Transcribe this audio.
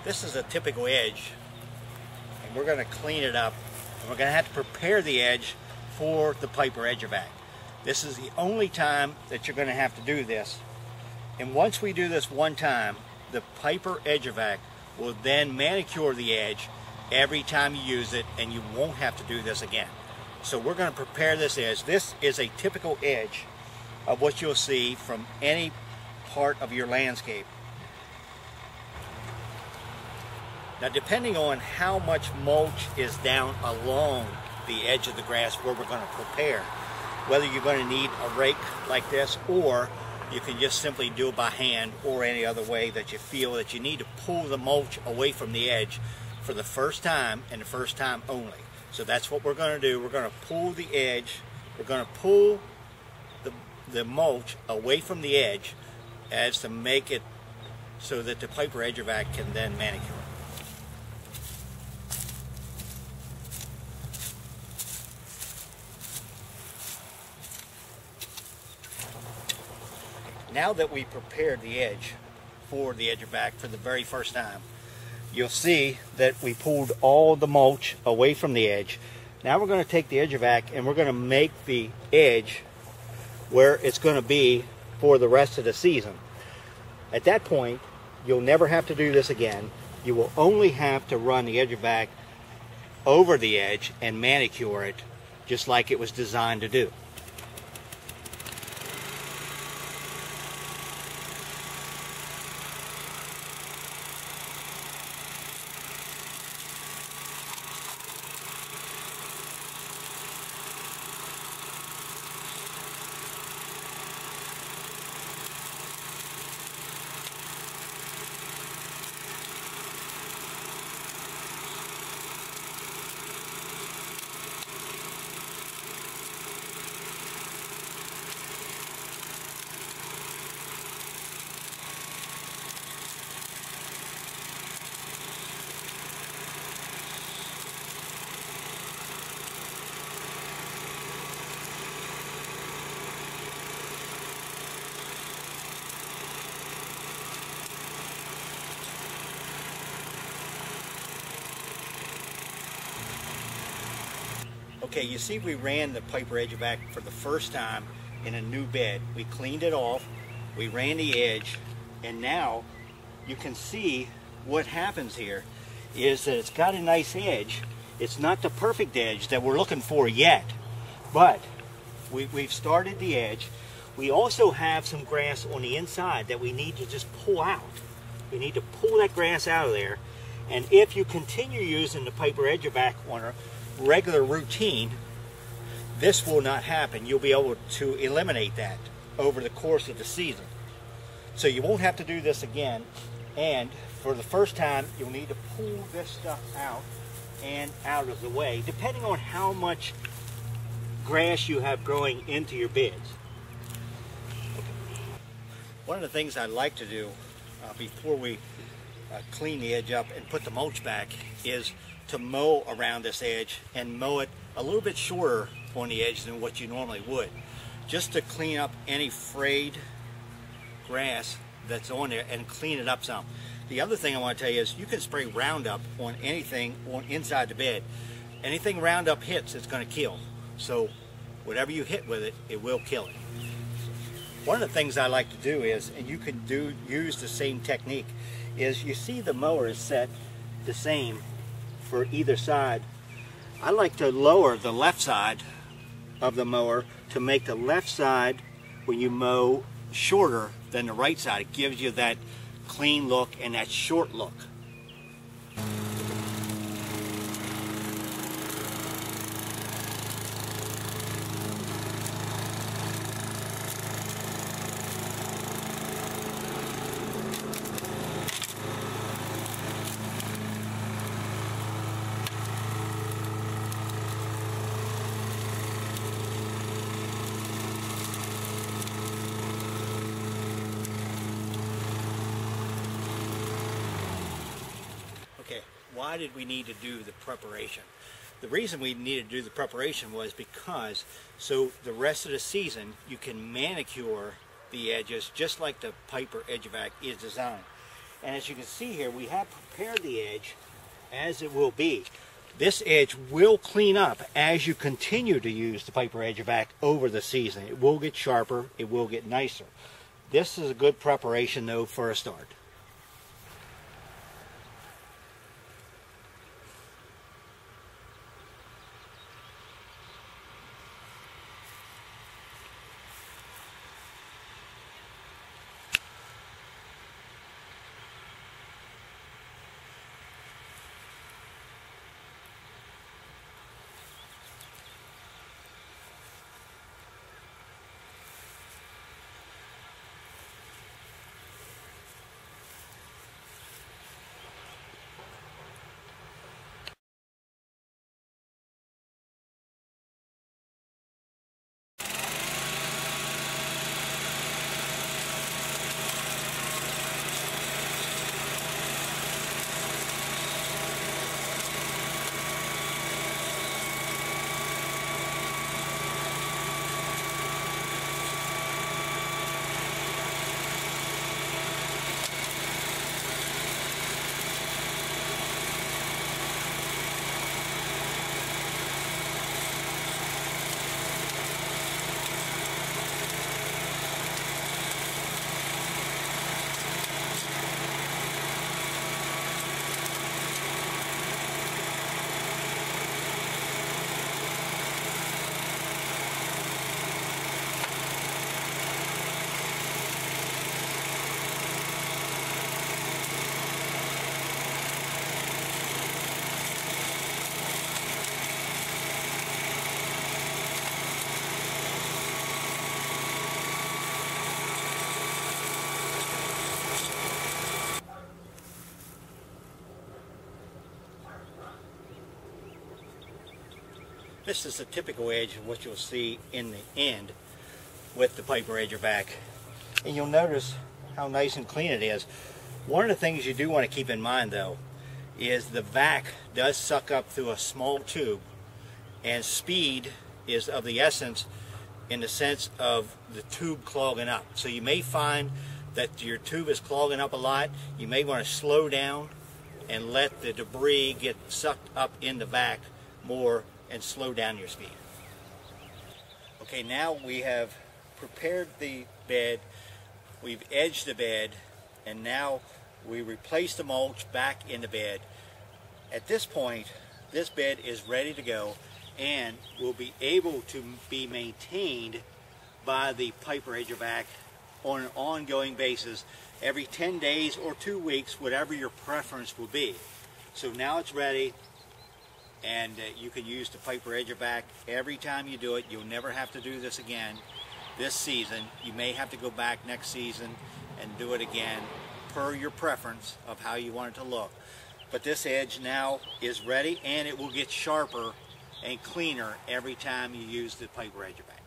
This is a typical edge, and we're going to clean it up, and we're going to have to prepare the edge for the Piper Edger Vac. This is the only time that you're going to have to do this, and once we do this one time, the Piper Edger Vac will then manicure the edge every time you use it, and you won't have to do this again. So we're going to prepare this edge. This is a typical edge of what you'll see from any part of your landscape. Now, depending on how much mulch is down along the edge of the grass where we're going to prepare, whether you're going to need a rake like this, or you can just simply do it by hand, or any other way that you feel that you need to pull the mulch away from the edge for the first time, and the first time only. So that's what we're going to do. We're going to pull the edge, we're going to pull the mulch away from the edge as to make it so that the Piper Edger Vac can then manicure. Now that we prepared the edge for the Edger Vac for the very first time, you'll see that we pulled all the mulch away from the edge. Now we're going to take the Edger Vac and we're going to make the edge where it's going to be for the rest of the season. At that point, you'll never have to do this again. You will only have to run the Edger Vac over the edge and manicure it just like it was designed to do. Okay, you see we ran the Piper Edger Vac for the first time in a new bed. We cleaned it off, we ran the edge, and now you can see what happens here is that it's got a nice edge. It's not the perfect edge that we're looking for yet, but we've started the edge. We also have some grass on the inside that we need to just pull out. We need to pull that grass out of there, and if you continue using the Piper Edger Vac on a regular routine, this will not happen. You'll be able to eliminate that over the course of the season. So you won't have to do this again, and for the first time you'll need to pull this stuff out and out of the way, depending on how much grass you have growing into your beds. One of the things I like to do before we clean the edge up and put the mulch back is to mow around this edge, and mow it a little bit shorter on the edge than what you normally would, just to clean up any frayed grass that's on there and clean it up some. The other thing I want to tell you is you can spray Roundup on anything on inside the bed. Anything Roundup hits, it's going to kill. So whatever you hit with it, it will kill it. One of the things I like to do is, and you can use the same technique, is you see the mower is set the same for either side. I like to lower the left side of the mower to make the left side, when you mow, shorter than the right side. It gives you that clean look and that short look. Okay, why did we need to do the preparation? The reason we needed to do the preparation was because so the rest of the season you can manicure the edges just like the Piper Edger Vac is designed. And as you can see here, we have prepared the edge as it will be. This edge will clean up as you continue to use the Piper Edger Vac over the season. It will get sharper, it will get nicer. This is a good preparation though for a start. This is the typical edge of what you'll see in the end with the Piper Edger Vac. And you'll notice how nice and clean it is. One of the things you do want to keep in mind though is the vac does suck up through a small tube, and speed is of the essence in the sense of the tube clogging up. So you may find that your tube is clogging up a lot. You may want to slow down and let the debris get sucked up in the vac more and slow down your speed. Okay, now we have prepared the bed, we've edged the bed, and now we replace the mulch back in the bed. At this point, this bed is ready to go and will be able to be maintained by the Piper Edger Vac on an ongoing basis every 10 days or 2 weeks, whatever your preference will be. So now it's ready, and you can use the Piper Edger Vac every time you do it. You'll never have to do this again this season. You may have to go back next season and do it again per your preference of how you want it to look. But this edge now is ready, and it will get sharper and cleaner every time you use the Piper Edger Vac.